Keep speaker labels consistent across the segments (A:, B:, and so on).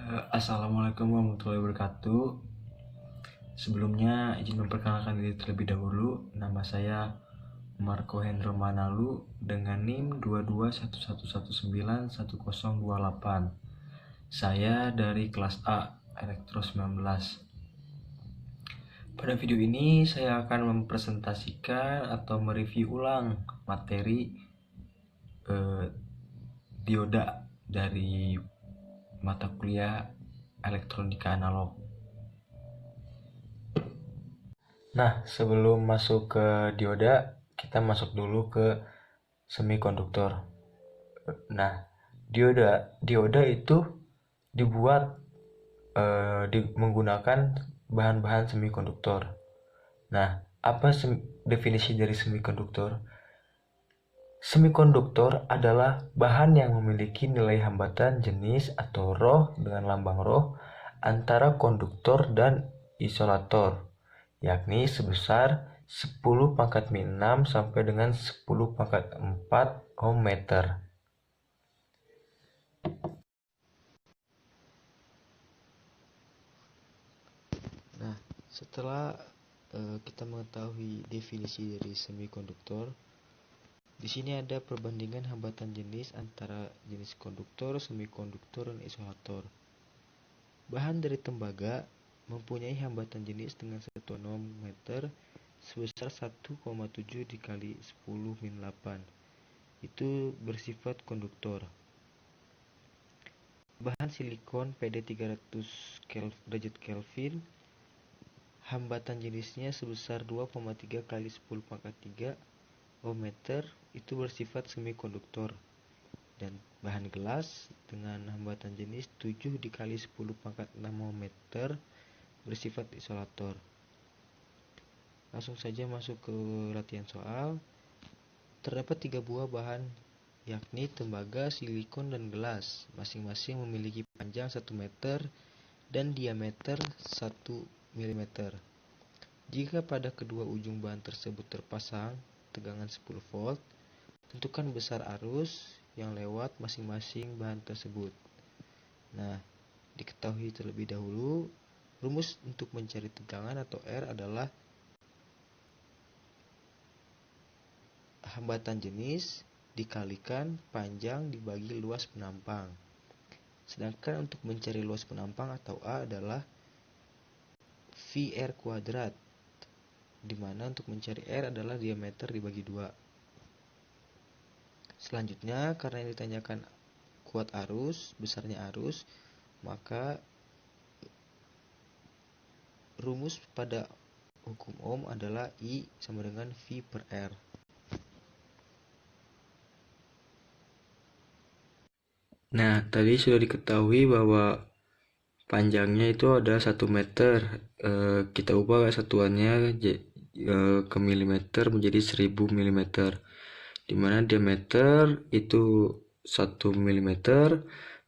A: Assalamualaikum warahmatullahi wabarakatuh. Sebelumnya izin memperkenalkan diri terlebih dahulu. Nama saya Marco Hendro Manalu dengan NIM 22111911028. Saya dari kelas A Elektro 19. Pada video ini saya akan mempresentasikan atau mereview ulang materi dioda dari mata kuliah elektronika analog. Nah, sebelum masuk ke dioda, kita masuk dulu ke semikonduktor. Nah, dioda itu dibuat menggunakan bahan-bahan semikonduktor. Nah, apa definisi dari semikonduktor? Semikonduktor adalah bahan yang memiliki nilai hambatan jenis atau roh dengan lambang roh antara konduktor dan isolator, yakni sebesar 10⁻⁶ sampai dengan 10⁻⁴ ohm meter.
B: Nah, setelah kita mengetahui definisi dari semikonduktor, di sini ada perbandingan hambatan jenis antara jenis konduktor, semikonduktor, dan isolator. Bahan dari tembaga mempunyai hambatan jenis dengan satuan ohm meter sebesar 1,7 dikali 10⁻⁸. Itu bersifat konduktor. Bahan silikon PD300 derajat Kelvin, hambatan jenisnya sebesar 2,3 kali 10⁻³ ohm meter, itu bersifat semikonduktor. Dan bahan gelas dengan hambatan jenis 7 dikali 10⁻⁶ ohm meter bersifat isolator. Langsung saja masuk ke latihan soal. Terdapat 3 buah bahan, yakni tembaga, silikon, dan gelas. Masing-masing memiliki panjang 1 meter dan diameter 1 mm. Jika pada kedua ujung bahan tersebut terpasang tegangan 10 volt, tentukan besar arus yang lewat masing-masing bahan tersebut. Nah, diketahui terlebih dahulu, rumus untuk mencari tegangan atau R adalah hambatan jenis dikalikan panjang dibagi luas penampang. Sedangkan untuk mencari luas penampang atau A adalah VR kuadrat, di mana untuk mencari R adalah diameter dibagi 2. Selanjutnya, karena yang ditanyakan kuat arus, besarnya arus, maka rumus pada hukum Ohm adalah I sama dengan V per R.
A: Nah, tadi sudah diketahui bahwa panjangnya itu ada 1 meter. Kita ubah satuannya ke milimeter menjadi 1000 mm. Dimana diameter itu 1 mm,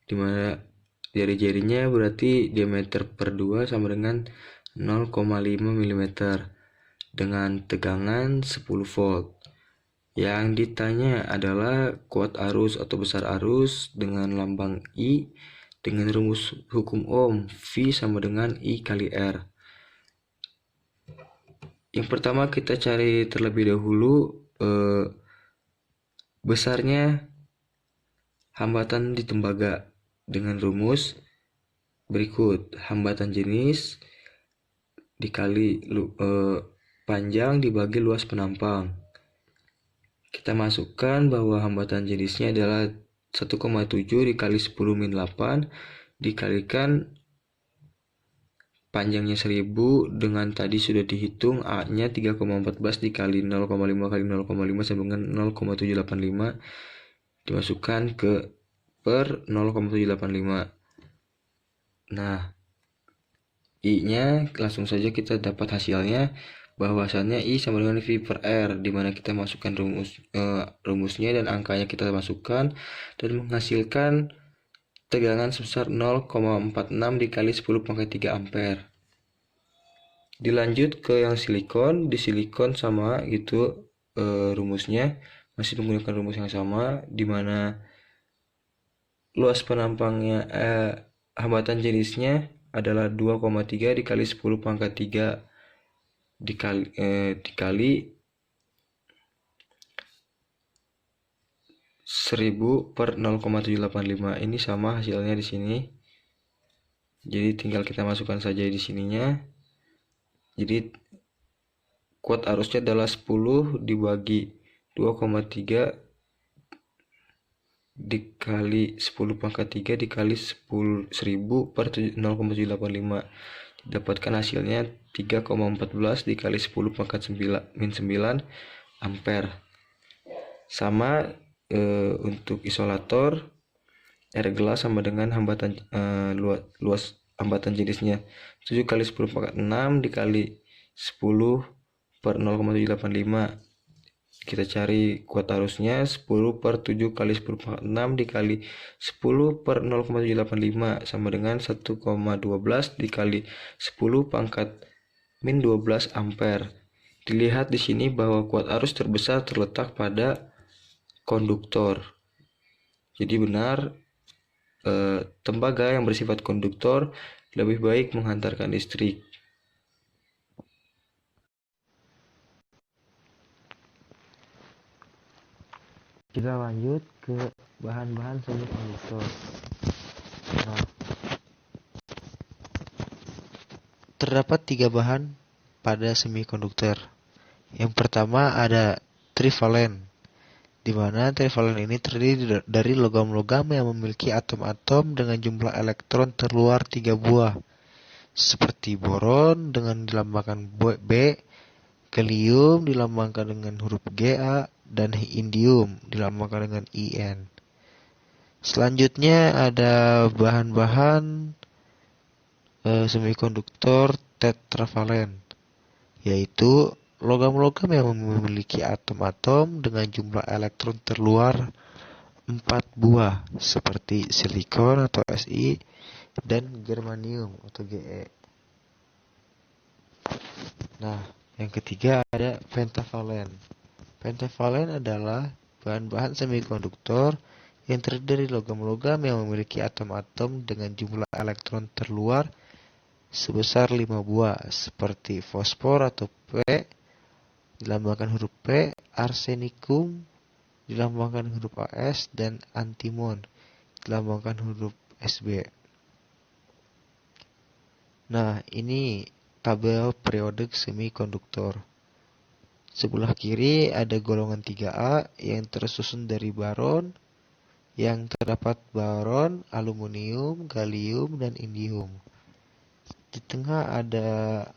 A: dimana jari-jarinya berarti diameter per 2 sama dengan 0,5 mm dengan tegangan 10 volt. Yang ditanya adalah kuat arus atau besar arus dengan lambang I dengan rumus hukum Ohm, V sama dengan I kali R. Yang pertama kita cari terlebih dahulu besarnya hambatan di tembaga dengan rumus berikut: hambatan jenis dikali panjang dibagi luas penampang. Kita masukkan bahwa hambatan jenisnya adalah 1,7 dikali 10⁻⁸ dikalikan panjangnya 1000 dengan tadi sudah dihitung A-nya 3,14 dikali 0,5 kali 0,5 sama dengan 0,785 dimasukkan ke per 0,785. Nah, I-nya langsung saja kita dapat hasilnya, bahwasannya I sama dengan V per R, dimana kita masukkan rumusnya dan angkanya kita masukkan dan menghasilkan tegangan sebesar 0,46 dikali 10⁻³ ampere. Dilanjut ke yang silikon. Di silikon sama gitu rumusnya, masih menggunakan rumus yang sama, dimana luas penampangnya hambatan jenisnya adalah 2,3 dikali 10 pangkat 3 dikali 1000 per 0,785. Ini sama hasilnya di sini. Jadi tinggal kita masukkan saja di sininya. Jadi kuat arusnya adalah 10 dibagi 2,3 dikali 10 pangkat 3 dikali 1000 per 0,785. Dapatkan hasilnya 3,14 dikali 10 pangkat 9 ampere. Sama untuk isolator, R gelas sama dengan hambatan luas hambatan jenisnya 7 kali 10 pangkat 6 dikali 10 per 0,785. Kita cari kuat arusnya 10 per 7 kali 10 pangkat 6 dikali 10 per 0,785 sama dengan 1,12 dikali 10 pangkat min 12 ampere. Dilihat di sini bahwa kuat arus terbesar terletak pada konduktor. Jadi benar tembaga yang bersifat konduktor lebih baik menghantarkan listrik.
B: Kita lanjut ke bahan-bahan semikonduktor. Nah, terdapat 3 bahan pada semikonduktor. Yang pertama ada trivalen, di mana trivalen ini terdiri dari logam-logam yang memiliki atom-atom dengan jumlah elektron terluar 3 buah, seperti boron dengan dilambangkan B, gallium dilambangkan dengan huruf Ga, dan indium dilambangkan dengan In. Selanjutnya ada bahan-bahan semikonduktor tetravalen, yaitu logam-logam yang memiliki atom-atom dengan jumlah elektron terluar 4 buah, seperti silikon atau Si dan germanium atau Ge. Nah, yang ketiga ada pentavalen. Pentavalen adalah bahan-bahan semikonduktor yang terdiri dari logam-logam yang memiliki atom-atom dengan jumlah elektron terluar sebesar 5 buah, seperti fosfor atau P dilambangkan huruf P, arsenikum dilambangkan huruf As, dan antimon dilambangkan huruf Sb. Nah, ini tabel periodik semikonduktor. Sebelah kiri ada golongan 3A yang tersusun dari baron, yang terdapat boron, aluminium, gallium, dan indium. Di tengah ada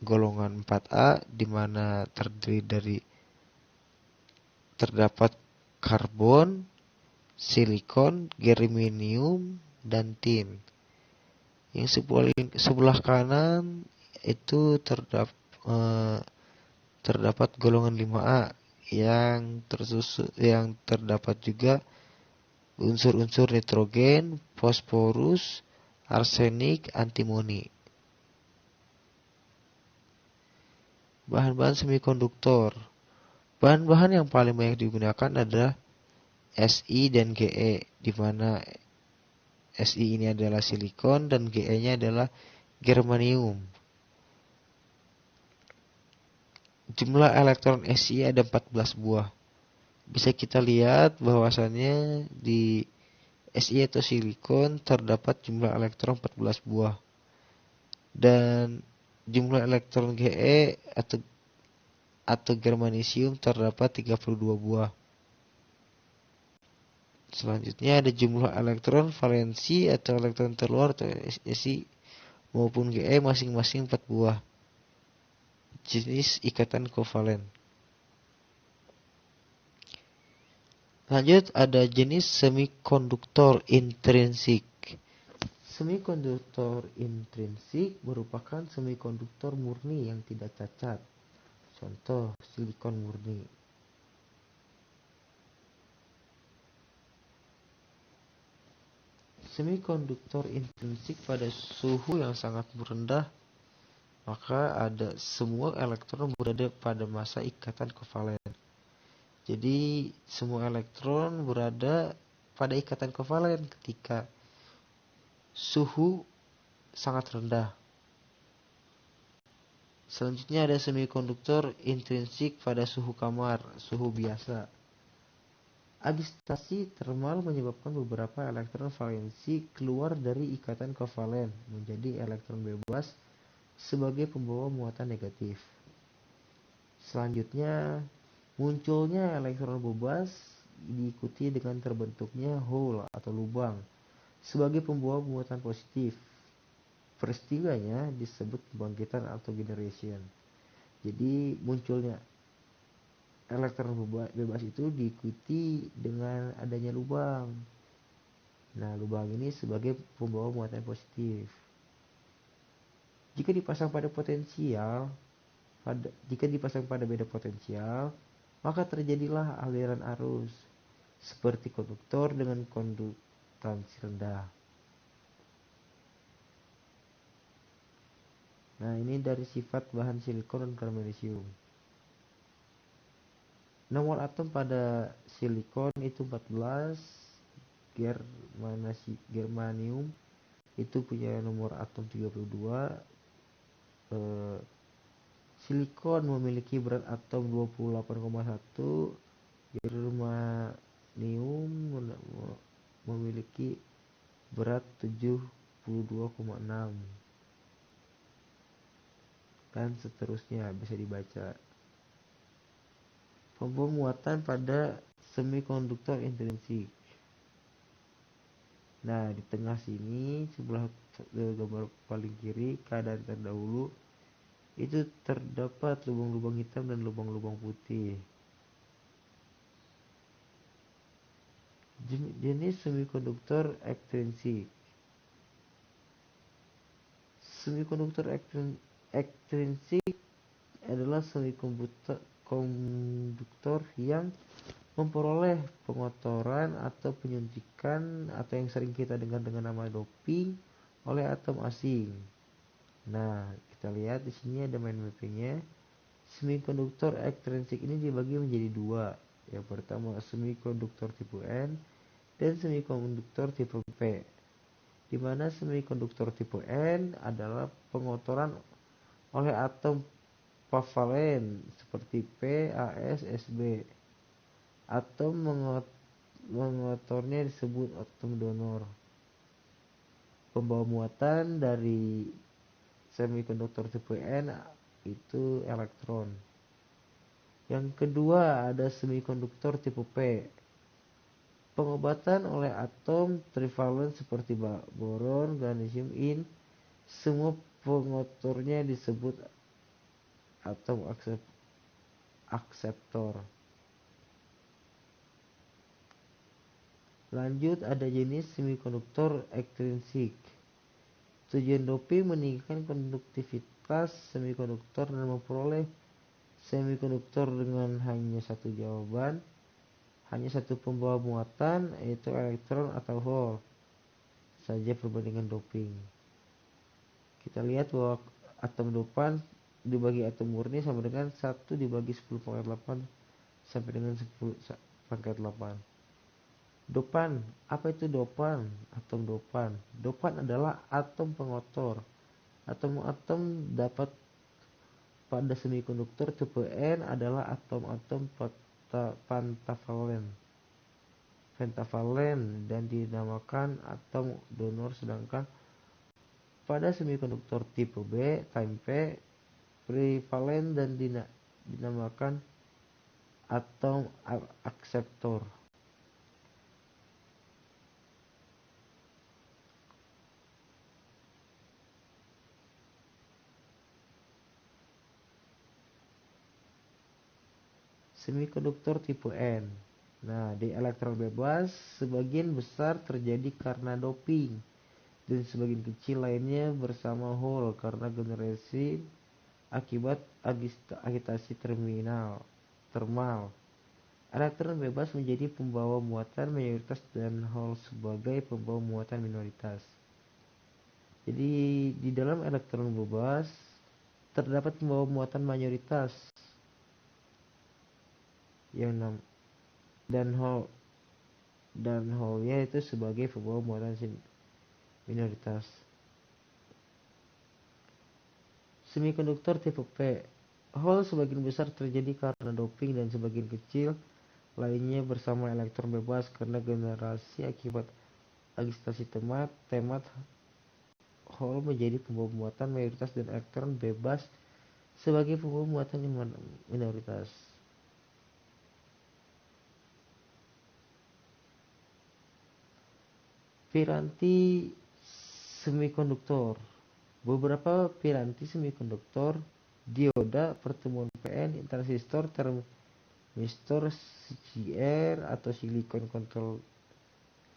B: golongan 4A di mana terdiri dari terdapat karbon, silikon, germanium, dan tin. Yang sebelah kanan itu terdapat golongan 5A yang terdapat juga unsur-unsur nitrogen, fosforus, arsenik, antimoni. Bahan-bahan semikonduktor. Bahan-bahan yang paling banyak digunakan adalah Si dan Ge, di mana Si ini adalah silikon dan Ge-nya adalah germanium. Jumlah elektron Si ada 14 buah. Bisa kita lihat bahwasannya di Si atau silikon terdapat jumlah elektron 14 buah. Dan jumlah elektron Ge atau germanisium terdapat 32 buah. Selanjutnya ada jumlah elektron valensi atau elektron terluar atau Si maupun Ge masing-masing 4 buah. Jenis ikatan kovalen. Lanjut ada jenis semikonduktor intrinsik. Semikonduktor intrinsik merupakan semikonduktor murni yang tidak cacat. Contoh, silikon murni. Semikonduktor intrinsik pada suhu yang sangat rendah, maka ada semua elektron berada pada masa ikatan kovalen. Jadi semua elektron berada pada ikatan kovalen ketika suhu sangat rendah. Selanjutnya ada semikonduktor intrinsik pada suhu kamar, suhu biasa. Agitasi termal menyebabkan beberapa elektron valensi keluar dari ikatan kovalen menjadi elektron bebas sebagai pembawa muatan negatif. Selanjutnya, munculnya elektron bebas diikuti dengan terbentuknya hole atau lubang sebagai pembawa muatan positif. Peristiwanya disebut kebangkitan atau generation. Jadi munculnya elektron bebas itu diikuti dengan adanya lubang. Nah, lubang ini sebagai pembawa muatan positif. Jika dipasang pada beda potensial, maka terjadilah aliran arus seperti konduktor dengan kondutansi rendah. Nah, ini dari sifat bahan silikon dan germanium. Nomor atom pada silikon itu 14, germanium itu punya nomor atom 32. Silikon memiliki berat atom 28,1, germanium memiliki berat 72,6, dan seterusnya bisa dibaca. Pembawa muatan pada semikonduktor intrinsik. Nah, di tengah sini sebelah gambar paling kiri keadaan terdahulu itu terdapat lubang-lubang hitam dan lubang-lubang putih. Jenis semikonduktor ekstrinsik. Semikonduktor ekstrinsik adalah semikonduktor yang memperoleh pengotoran atau penyuntikan atau yang sering kita dengar dengan nama doping oleh atom asing. Nah, kita lihat di sini ada mind mappingnya. Semikonduktor ekstrinsik ini dibagi menjadi dua. Yang pertama semikonduktor tipe N dan semikonduktor tipe P, di mana semikonduktor tipe N adalah pengotoran oleh atom kovalen seperti P, AS, SB. Atom mengotornya disebut atom donor. Pembawa muatan dari semikonduktor tipe N itu elektron. Yang kedua ada semikonduktor tipe P. Pengobatan oleh atom trivalen seperti boron, gallium, in, semua pengotornya disebut atom akseptor. Lanjut ada jenis semikonduktor ekstrinsik. Tujuan doping meningkatkan konduktivitas semikonduktor dan memperoleh semikonduktor dengan hanya satu jawaban, hanya satu pembawa muatan, yaitu elektron atau hole saja perbandingan doping. Kita lihat bahwa atom dopan dibagi atom murni sama dengan 1 dibagi 10⁸ sampai dengan 10⁸. Dopan, apa itu dopan? Atom dopan. Dopan adalah atom pengotor. Atom-atom dapat pada semikonduktor tipe N adalah atom-atom pentavalen dan dinamakan atom donor, sedangkan pada semikonduktor tipe B, time P, trivalen dan dinamakan atom akseptor. Semikonduktor tipe N. Nah, di elektron bebas sebagian besar terjadi karena doping dan sebagian kecil lainnya bersama hole karena generasi akibat agitasi termal. Elektron bebas menjadi pembawa muatan mayoritas dan hole sebagai pembawa muatan minoritas. Jadi di dalam elektron bebas terdapat pembawa muatan mayoritas yang dan hole-nya itu sebagai pembawa muatan minoritas. Semikonduktor tipe P. Hole sebagian besar terjadi karena doping dan sebagian kecil lainnya bersama elektron bebas karena generasi akibat agitasi temat. Hole menjadi pembawa muatan mayoritas dan elektron bebas sebagai pembawa muatan minoritas. Piranti semikonduktor. Beberapa piranti semikonduktor, dioda, pertemuan PN, transistor, termistor, CCR atau silicon control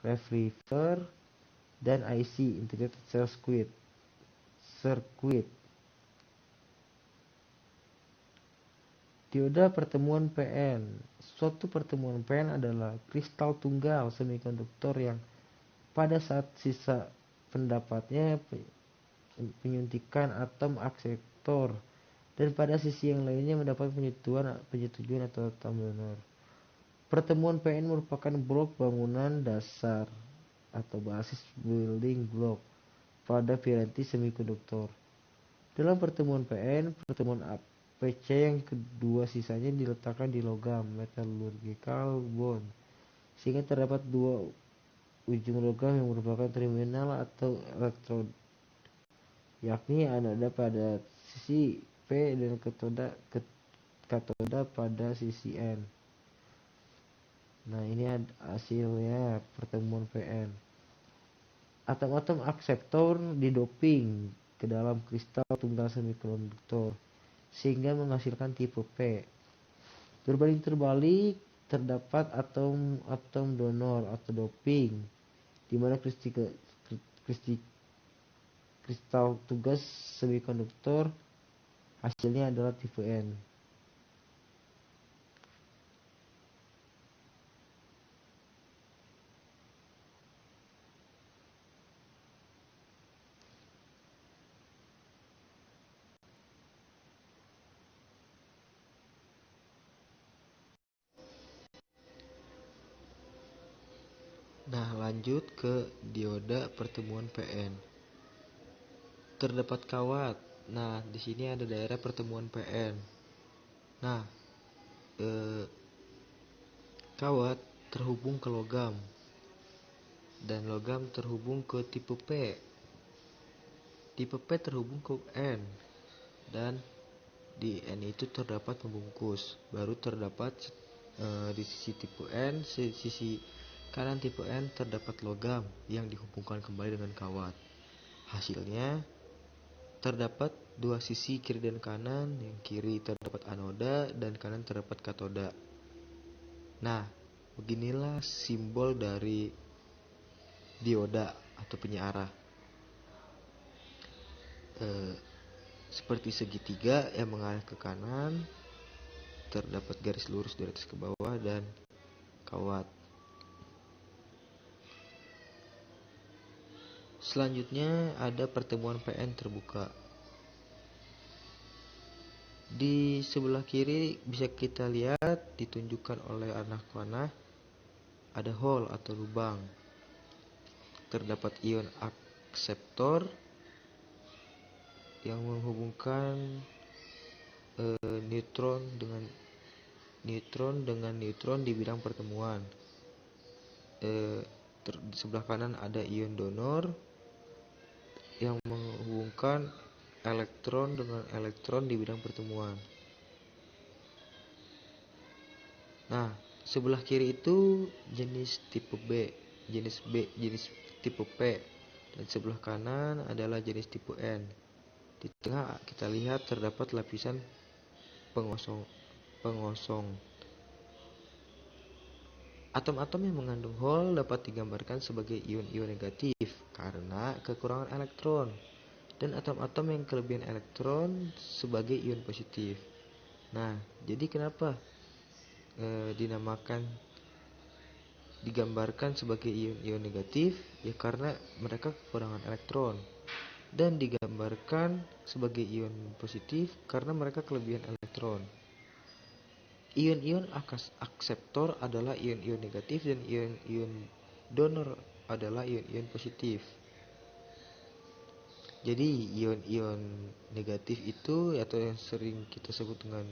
B: receiver, dan IC integrated circuit. Dioda pertemuan PN. Suatu pertemuan PN adalah kristal tunggal semikonduktor yang pada saat sisa pendapatnya penyuntikan atom akseptor dan pada sisi yang lainnya mendapat penyetujuan atau atom donor. Pertemuan PN merupakan blok bangunan dasar atau basis building block pada piranti semikonduktor. Dalam pertemuan PN, pertemuan APC yang kedua sisanya diletakkan di logam metallurgical bond sehingga terdapat dua ujung logam yang merupakan terminal atau elektrod, yakni anoda pada sisi P dan katoda pada sisi N. Nah, ini hasilnya pertemuan PN. Atom-atom akseptor didoping ke dalam kristal tunggal semikonduktor sehingga menghasilkan tipe P. Berbanding terbalik, terdapat atom donor atau doping, di mana kristal tugas semikonduktor hasilnya adalah tipe N. Nah, lanjut ke dioda pertemuan PN. Terdapat kawat. Nah, di sini ada daerah pertemuan PN. Nah, kawat terhubung ke logam dan logam terhubung ke tipe P. Tipe P terhubung ke N dan di N itu terdapat pembungkus. Baru terdapat di sisi tipe N, sisi kanan tipe N terdapat logam yang dihubungkan kembali dengan kawat. Hasilnya terdapat dua sisi kiri dan kanan, yang kiri terdapat anoda dan kanan terdapat katoda. Nah, beginilah simbol dari dioda atau penyearah. Seperti segitiga yang mengarah ke kanan, terdapat garis lurus dari atas ke bawah dan kawat. Selanjutnya ada pertemuan PN terbuka. Di sebelah kiri bisa kita lihat ditunjukkan oleh anak panah ada hole atau lubang. Terdapat ion akseptor yang menghubungkan neutron dengan neutron di bidang pertemuan. Di sebelah kanan ada ion donor yang menghubungkan elektron dengan elektron di bidang pertemuan. Nah, sebelah kiri itu jenis tipe B, jenis tipe P, dan sebelah kanan adalah jenis tipe N. Di tengah kita lihat terdapat lapisan pengosong. Atom-atom yang mengandung hole dapat digambarkan sebagai ion-ion negatif karena kekurangan elektron, dan atom-atom yang kelebihan elektron sebagai ion positif. Nah, jadi kenapa digambarkan sebagai ion-ion negatif? Ya karena mereka kekurangan elektron. Dan digambarkan sebagai ion positif karena mereka kelebihan elektron. Ion-ion akseptor adalah ion-ion negatif dan ion-ion donor adalah ion-ion positif. Jadi ion-ion negatif itu atau yang sering kita sebut dengan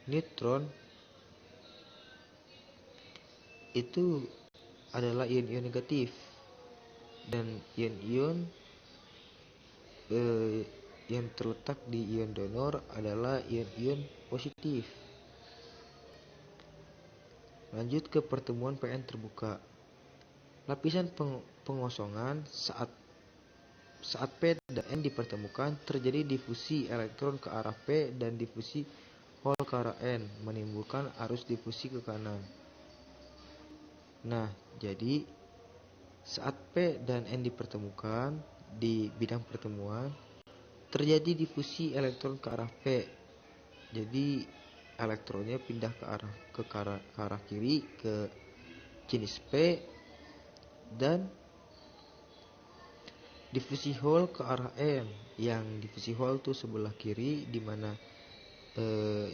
B: neutron itu adalah ion-ion negatif, dan ion-ion yang terletak di ion donor adalah ion-ion positif. Lanjut ke pertemuan PN terbuka. Lapisan pengosongan saat P dan N dipertemukan, terjadi difusi elektron ke arah P dan difusi hole ke arah N, menimbulkan arus difusi ke kanan. Nah, jadi saat P dan N dipertemukan di bidang pertemuan, terjadi difusi elektron ke arah P. Jadi elektronnya pindah ke arah kiri ke jenis P, dan difusi hole ke arah N. Yang difusi hole tuh sebelah kiri, dimana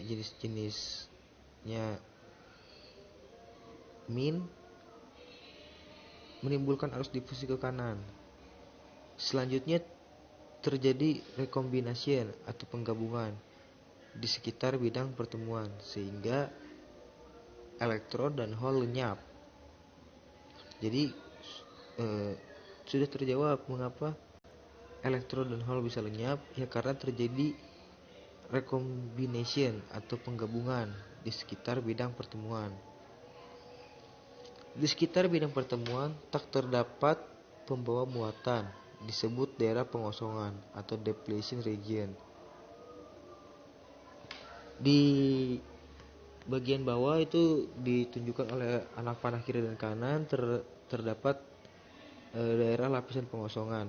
B: jenis-jenisnya min menimbulkan arus difusi ke kanan. Selanjutnya terjadi recombination atau penggabungan di sekitar bidang pertemuan sehingga elektron dan hole lenyap. Jadi sudah terjawab mengapa elektron dan hole bisa lenyap, ya karena terjadi recombination atau penggabungan di sekitar bidang pertemuan. Di sekitar bidang pertemuan tak terdapat pembawa muatan, disebut daerah pengosongan atau depletion region. Di bagian bawah itu ditunjukkan oleh anak panah kiri dan kanan, terdapat daerah lapisan pengosongan.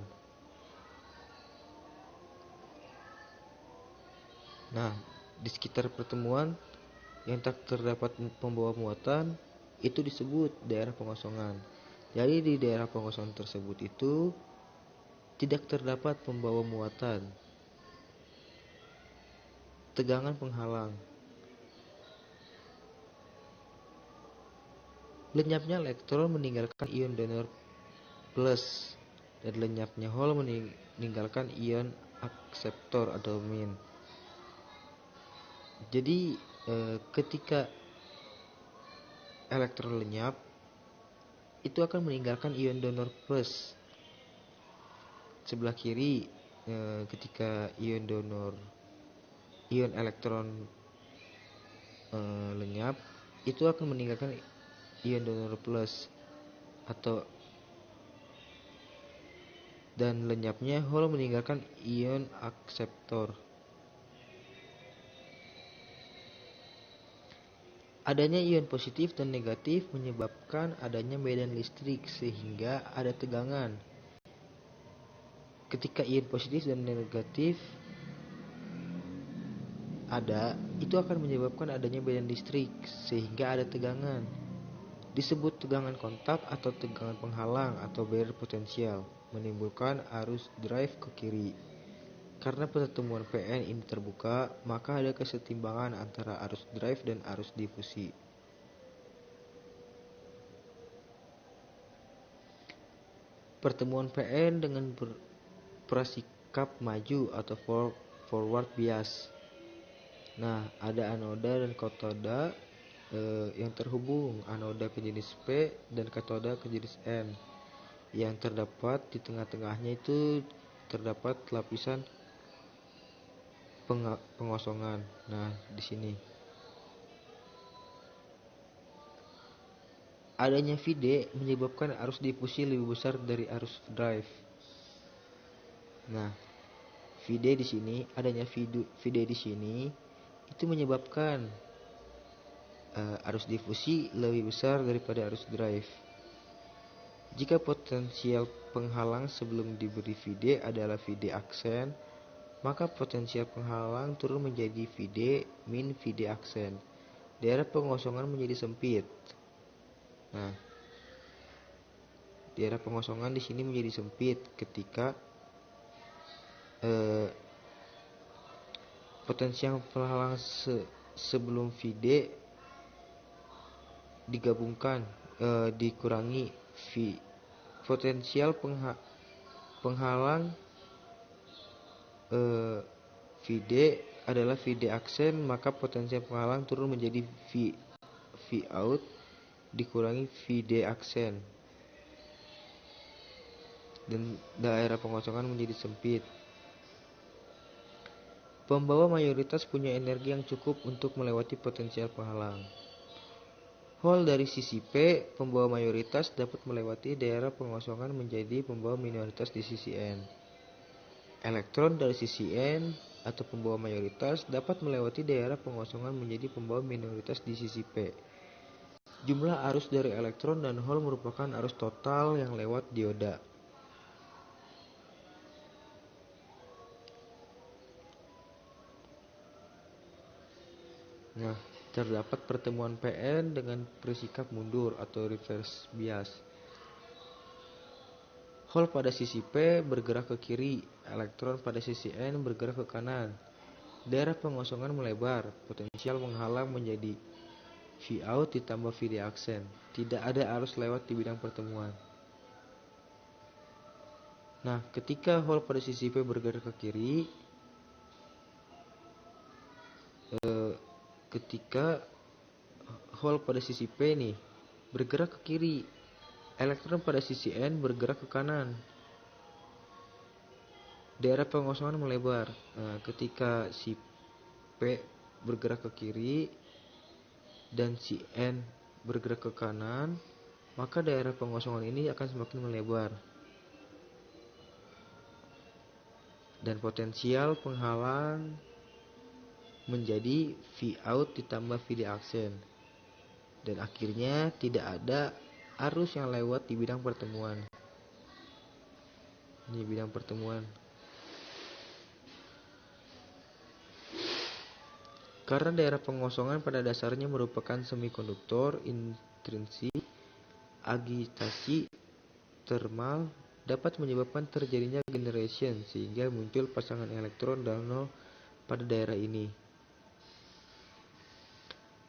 B: Nah, di sekitar pertemuan yang tak terdapat pembawa muatan itu disebut daerah pengosongan. Jadi di daerah pengosongan tersebut itu tidak terdapat pembawa muatan, tegangan penghalang. Lenyapnya elektron meninggalkan ion donor plus, dan lenyapnya hole meninggalkan ion akseptor atau min. Jadi ketika elektron lenyap, itu akan meninggalkan ion donor plus. Sebelah kiri, ketika ion elektron lenyap, itu akan meninggalkan ion donor plus dan lenyapnya hole meninggalkan ion akseptor. Adanya ion positif dan negatif menyebabkan adanya medan listrik sehingga ada tegangan. Ketika ion positif dan negatif itu akan menyebabkan adanya medan listrik sehingga ada tegangan. Disebut tegangan kontak atau tegangan penghalang atau barrier potensial, menimbulkan arus drive ke kiri. Karena pertemuan PN ini terbuka, maka ada kesetimbangan antara arus drive dan arus difusi. Pertemuan PN dengan prasikap maju atau forward bias. Nah, ada anoda dan katoda yang terhubung, anoda ke jenis P dan katoda ke jenis N. Yang terdapat di tengah-tengahnya itu terdapat lapisan pengosongan. Nah, di sini adanya Vd menyebabkan arus difusi lebih besar dari arus drive. Nah, Vd di sini, adanya Vd di sini itu menyebabkan arus difusi lebih besar daripada arus drive. Jika potensial penghalang sebelum diberi Vd adalah Vd aksen, maka potensial penghalang turun menjadi Vd min Vd aksen. Daerah pengosongan menjadi sempit. Nah, daerah pengosongan di sini menjadi sempit ketika potensial penghalang sebelum Vd digabungkan dikurangi V. Potensial penghalang eh, Vd adalah Vd aksen, maka potensial penghalang turun menjadi V out dikurangi Vd aksen, dan daerah pengosongan menjadi sempit. Pembawa mayoritas punya energi yang cukup untuk melewati potensial penghalang. Hole dari sisi P, pembawa mayoritas dapat melewati daerah pengosongan menjadi pembawa minoritas di sisi N. Elektron dari sisi N atau pembawa mayoritas dapat melewati daerah pengosongan menjadi pembawa minoritas di sisi P. Jumlah arus dari elektron dan hole merupakan arus total yang lewat dioda. Nah, terdapat pertemuan Pn dengan bersikap mundur atau reverse bias. Hole pada sisi P bergerak ke kiri, elektron pada sisi N bergerak ke kanan. Daerah pengosongan melebar, potensial menghalang menjadi V out ditambah Vd aksen. Tidak ada arus lewat di bidang pertemuan. Nah, ketika hole pada sisi P bergerak ke kiri, ketika hole pada sisi P nih bergerak ke kiri, elektron pada sisi N bergerak ke kanan. Daerah pengosongan melebar. Nah, ketika si P bergerak ke kiri dan si N bergerak ke kanan, maka daerah pengosongan ini akan semakin melebar. Dan potensial penghalang menjadi V out ditambah Vd aksen. Dan akhirnya tidak ada arus yang lewat di bidang pertemuan. Ini bidang pertemuan. Karena daerah pengosongan pada dasarnya merupakan semikonduktor intrinsik, agitasi termal dapat menyebabkan terjadinya generation sehingga muncul pasangan elektron dan nol pada daerah ini.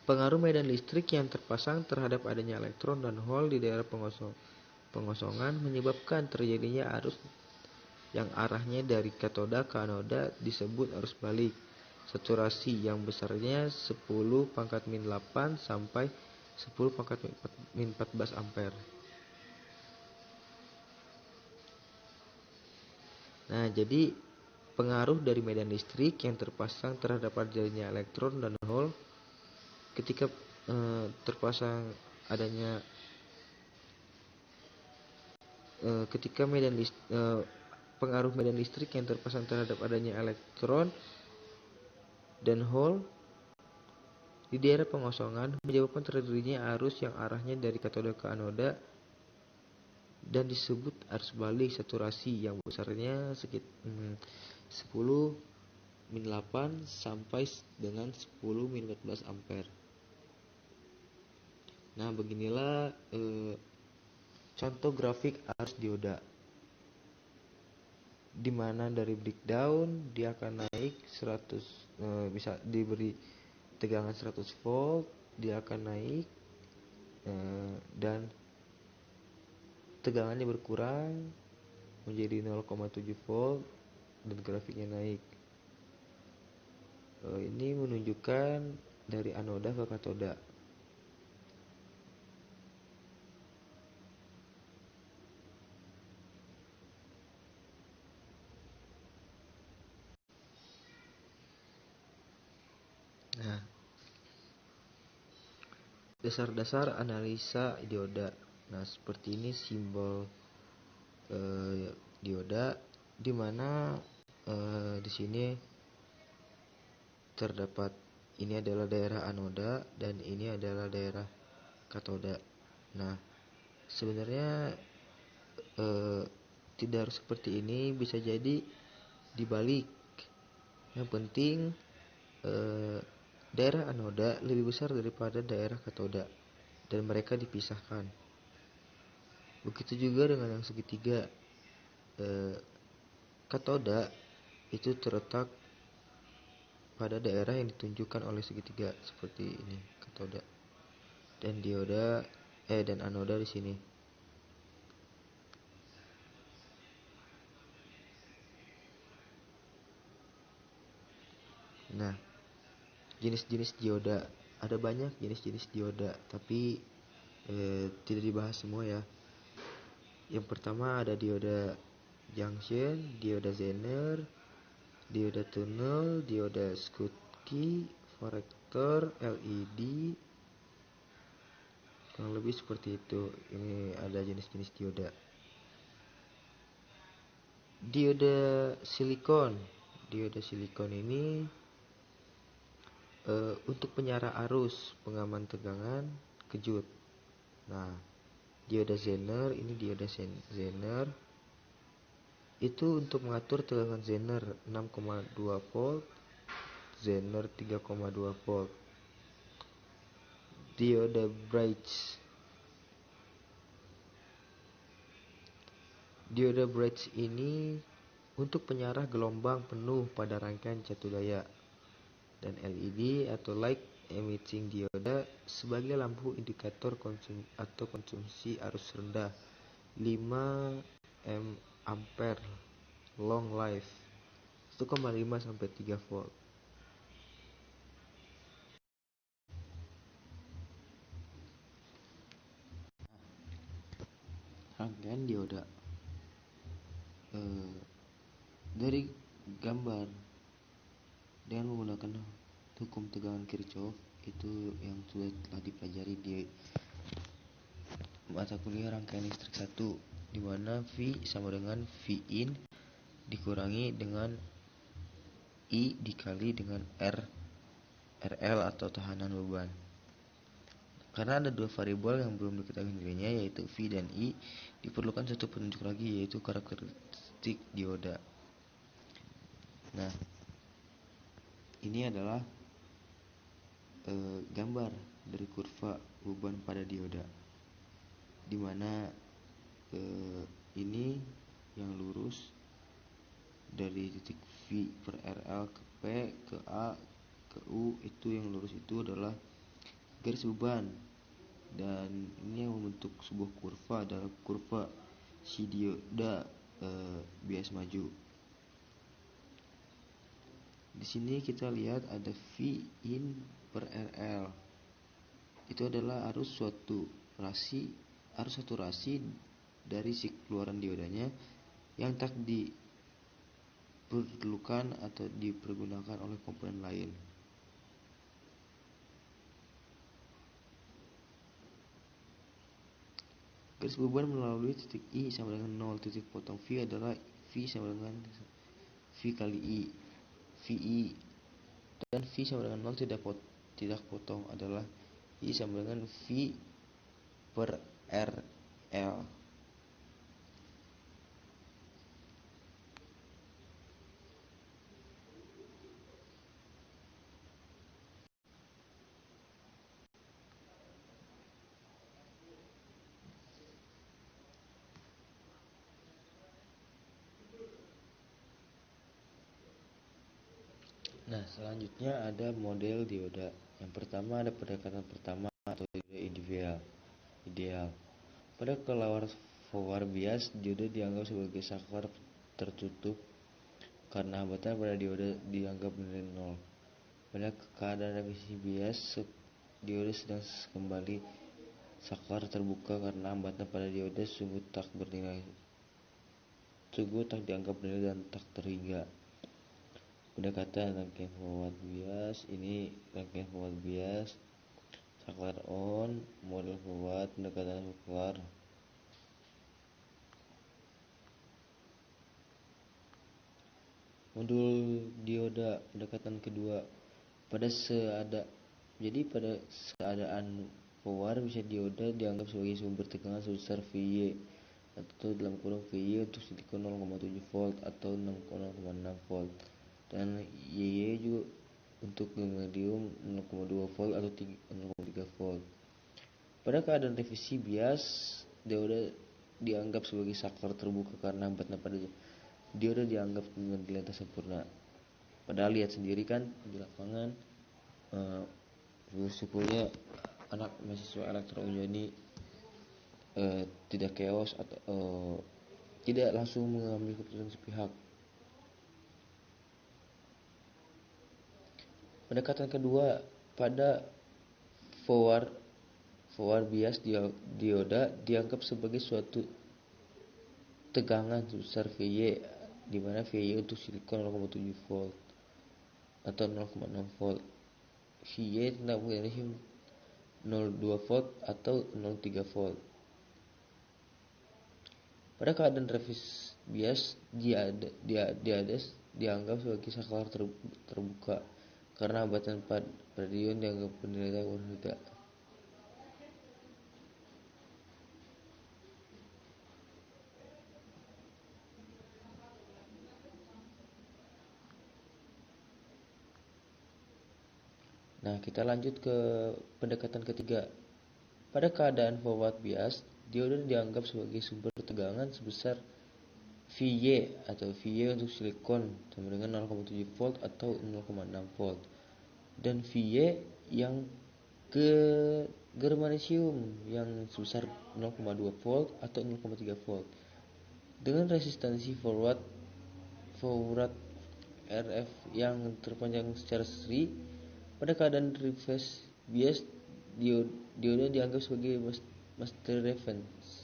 B: Pengaruh medan listrik yang terpasang terhadap adanya elektron dan hole di daerah pengosongan menyebabkan terjadinya arus yang arahnya dari katoda ke anoda disebut arus balik saturasi yang besarnya 10⁻⁸ sampai 10⁻⁴ ampere. Nah, jadi pengaruh dari medan listrik yang terpasang terhadap adanya elektron dan hole ketika terpasang adanya ketika pengaruh medan listrik yang terpasang terhadap adanya elektron dan hole di daerah pengosongan menyebabkan terjadinya arus yang arahnya dari katoda ke anoda dan disebut arus balik saturasi yang besarnya sekitar 10⁻⁸ sampai dengan 10⁻⁴ ampere. Nah, beginilah contoh grafik arus dioda, di mana dari breakdown dia akan naik 100, bisa diberi tegangan 100 volt, dia akan naik dan tegangannya berkurang menjadi 0,7 volt dan grafiknya naik. Ini menunjukkan dari anoda ke katoda. Nah, dasar-dasar analisa dioda. Nah, seperti ini simbol dioda, di mana di sini terdapat ini adalah daerah anoda dan ini adalah daerah katoda. Nah, sebenarnya tidak harus seperti ini, bisa jadi dibalik. Yang penting daerah anoda lebih besar daripada daerah katoda dan mereka dipisahkan. Begitu juga dengan yang segitiga. Katoda itu terletak pada daerah yang ditunjukkan oleh segitiga seperti ini, katoda. Dan dioda dan anoda di sini. Nah, jenis-jenis dioda, ada banyak jenis-jenis dioda, tapi tidak dibahas semua ya. Yang pertama ada dioda junction, dioda Zener, dioda tunnel, dioda Schottky, Forector, LED, kurang lebih seperti itu. Ini ada jenis-jenis dioda. Dioda silikon. Dioda silikon ini untuk penyara arus, pengaman tegangan, kejut. Nah, dioda Zener, ini dioda Zener itu untuk mengatur tegangan Zener 6,2 volt, Zener 3,2 volt. Dioda Bridge. Dioda Bridge ini untuk penyarah gelombang penuh pada rangkaian catu daya. Dan LED atau light emitting dioda sebagai lampu indikator konsumsi arus rendah 5 ampere, long life 1,5 sampai 3 volt. Rangkaian dioda dari gambar dengan menggunakan hukum tegangan Kirchhoff itu yang sudah telah dipelajari di mata kuliah rangkaian listrik 1, di mana V sama dengan V in dikurangi dengan I dikali dengan RL atau tahanan beban. Karena ada dua variabel yang belum diketahui nilainya, yaitu V dan I, diperlukan satu penunjuk lagi, yaitu karakteristik dioda. Nah, ini adalah gambar dari kurva beban pada dioda, di mana ini yang lurus dari titik V per RL ke P ke A ke U, itu yang lurus itu adalah garis beban, dan ini yang membentuk sebuah kurva adalah kurva si dioda bias maju. Di sini kita lihat ada V in per RL. Itu adalah arus satu rasi dari si keluaran diodanya yang tak diperlukan atau dipergunakan oleh komponen lain. Garis beban melalui titik I sama dengan 0, titik potong V adalah V sama dengan V kali I. VI dan V sama dengan 0 tidak potong adalah I sama dengan V per RL. Nah, selanjutnya ada model dioda. Yang pertama ada pendekatan pertama atau dioda ideal. Pada kelawar forward bias, dioda dianggap sebagai saklar tertutup karena hambatan pada dioda dianggap bernilai 0. Pada keadaan revisi bias, dioda sedang kembali saklar terbuka karena hambatan pada dioda sungguh tak dianggap bernilai dan tak terhingga. Pendekatan rangkaian forward bias, ini rangkaian forward bias, saklar on, model forward, pendekatan saklar. Modul dioda pendekatan kedua. Pada keadaan forward bisa dioda dianggap sebagai sumber tegangan sebesar VY atau dalam kurung VY untuk silikon 0,7 volt atau 0,6 volt, dan YY juga untuk germanium 0,2 volt atau 0,3 volt. Pada keadaan revisi bias, dioda dianggap sebagai saklar terbuka karena hambatan pada dioda dianggap nilai sempurna. Padahal lihat sendiri kan di lapangan, bersyukurnya anak mahasiswa elektronika ini tidak chaos atau tidak langsung mengambil keputusan sepihak. Pendekatan kedua, pada forward forward bias dioda dianggap sebagai suatu tegangan sebesar Vy, di mana Vy untuk silikon 0,7 volt atau 0,6 volt. Vy tentang potensium 0,2 volt atau 0,3 volt. Pada keadaan reverse bias, dianggap sebagai saklar terbuka karena hambatan pada ion dianggap bernilai berharga. Nah, kita lanjut ke pendekatan ketiga. Pada keadaan forward bias, dioda dianggap sebagai sumber tegangan sebesar Vy atau Vy untuk silikon sama dengan 0,7 volt atau 0,6 volt, dan Vy yang ke germanisium yang sebesar 0,2 volt atau 0,3 volt. Dengan resistansi forward RF yang terpanjang secara seri, pada keadaan reverse bias dioda dianggap sebagai master reference.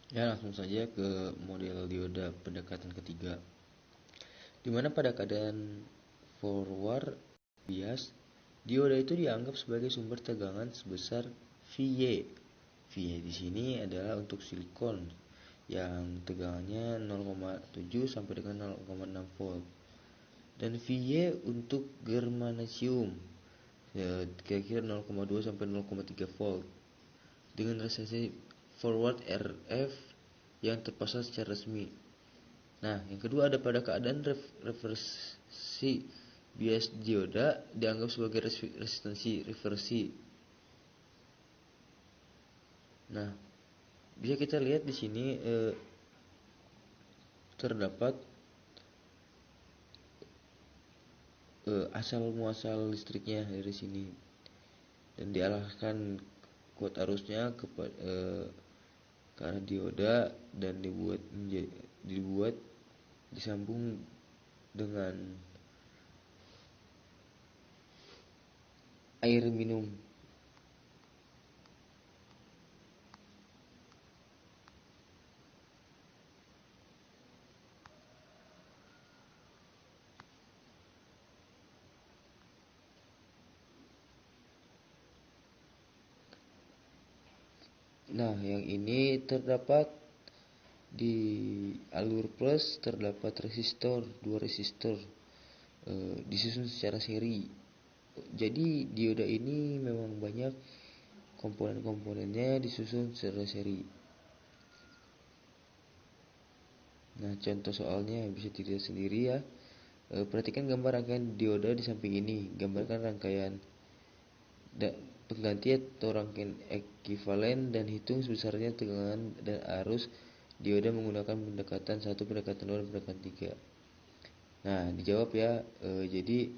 B: Ya, langsung saja ke model dioda pendekatan ketiga, di mana pada keadaan forward bias, dioda itu dianggap sebagai sumber tegangan sebesar Vy. Vy di sini adalah untuk silikon yang tegangannya 0,7 sampai dengan 0,6 volt, dan Vy untuk germanisium kira-kira 0,2 sampai 0,3 volt dengan resistansi forward RF yang terpasang secara resmi. Nah, yang kedua ada pada keadaan reversi bias dioda dianggap sebagai resistansi reversi. Nah, bisa kita lihat di sini terdapat asal muasal listriknya dari sini, dan dialahkan kuat arusnya ke arah dioda dan dibuat disambung dengan air minum. Nah, yang ini terdapat di alur plus terdapat dua resistor disusun secara seri. Jadi dioda ini memang banyak komponen-komponennya disusun secara seri. Nah, contoh soalnya bisa dilihat sendiri ya. Perhatikan gambar rangkaian dioda di samping ini. Gambarkan rangkaian pengganti atau rangkaian ekuivalen dan hitung sebesarnya tegangan dan arus dioda menggunakan pendekatan 1, pendekatan 2, dan pendekatan 3. Nah, dijawab ya. Jadi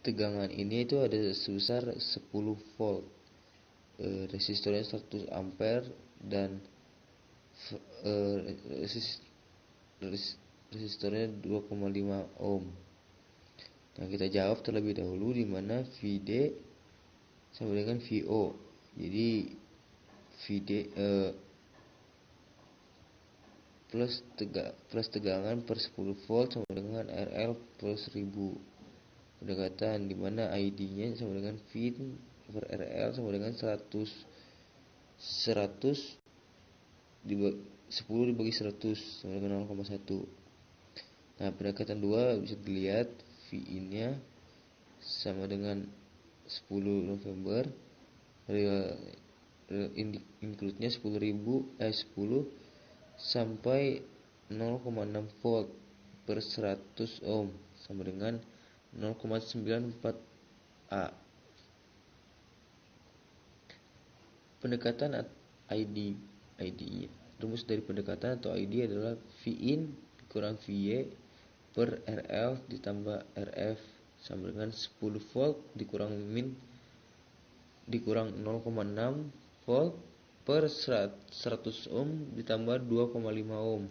B: tegangan ini itu ada sebesar 10 volt. Resistornya 100 ampere dan resistornya 2,5 ohm. Nah, kita jawab terlebih dahulu di mana Vd sama dengan Vo. Jadi Vd plus tegangan per 10 volt sama dengan RL per 1000. Pendekatan di mana ID-nya sama dengan V per RL sama dengan 100 10 dibagi 100 sama dengan 0,1. Nah, pendekatan 2 bisa dilihat V-in-nya sama dengan 10 November, include-nya 10 sampai
A: 0,6 volt per 100 ohm sama dengan 0,94 A. Pendekatan ID rumus dari pendekatan atau ID adalah Vin kurang VY per RL ditambah RF sama dengan 10 volt dikurang 0,6 volt per 100 ohm ditambah 2,5 ohm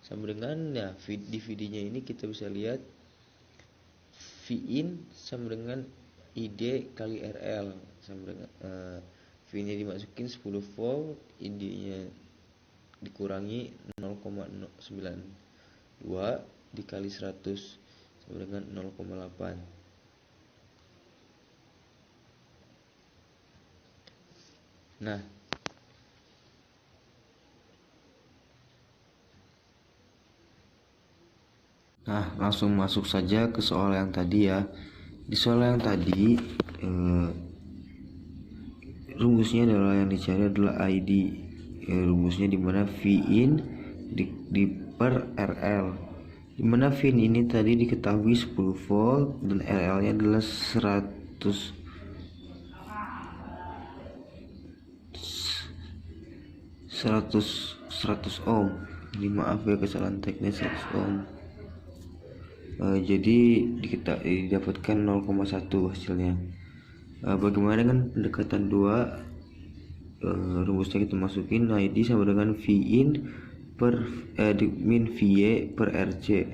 A: sama dengan, ya di videonya ini kita bisa lihat Vin sama dengan ID kali RL sama dengan V nya dimasukin 10 volt, ID nya dikurangi 0,92 dikali 100 sama dengan 0,8. Nah, langsung masuk saja ke soal yang tadi ya. Di soal yang tadi rumusnya adalah yang dicari adalah ID. Rumusnya dimana Vin di per RL. Dimana Vin ini tadi diketahui 10 volt dan RL-nya adalah 100 ohm. Ini maaf ya kesalahan teknis 100 ohm. Jadi didapatkan 0,1 hasilnya. Bagaimana dengan pendekatan 2? Rumusnya kita masukin ID sama dengan Vin per min VY per RC,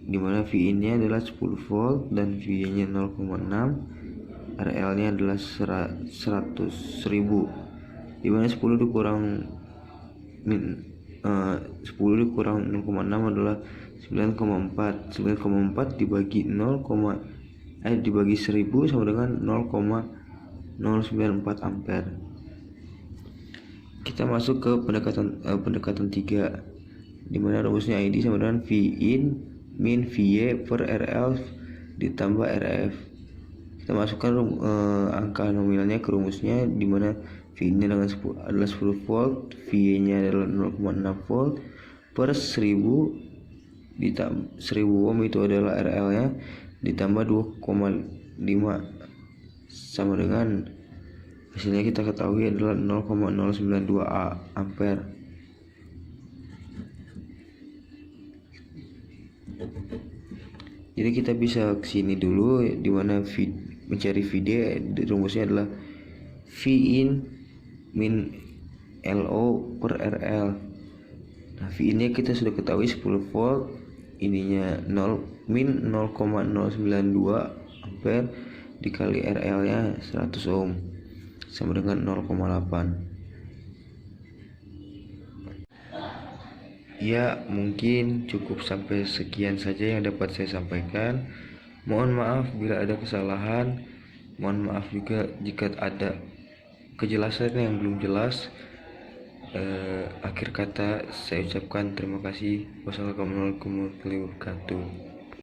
A: dimana Vin nya adalah 10 volt dan VY nya 0,6, RL nya adalah 100.000, dimana 10 dikurang 10 dikurang 0,6 adalah 9,4. 9,4 dibagi 1000 sama dengan 0,094 ampere. Kita masuk ke pendekatan 3, dimana rumusnya ID sama dengan Vin min VY per RL ditambah RF. Kita masukkan angka nominalnya ke rumusnya, dimana Vin nya adalah 10 volt, VY nya adalah 0,6 volt per 1000 ohm itu adalah RL nya ditambah 2,5 sama dengan hasilnya kita ketahui adalah 0,092 ampere. Jadi kita bisa kesini dulu, dimana mencari VD rumusnya adalah Vin min LO per RL. Nah, Vin nya kita sudah ketahui 10 volt, ininya min 0,092 ampere dikali RL nya 100 ohm sama dengan 0,8. Ya, mungkin cukup sampai sekian saja yang dapat saya sampaikan. Mohon maaf bila ada kesalahan. Mohon maaf juga jika ada kejelasan yang belum jelas. Akhir kata saya ucapkan terima kasih. Wassalamualaikum warahmatullahi wabarakatuh.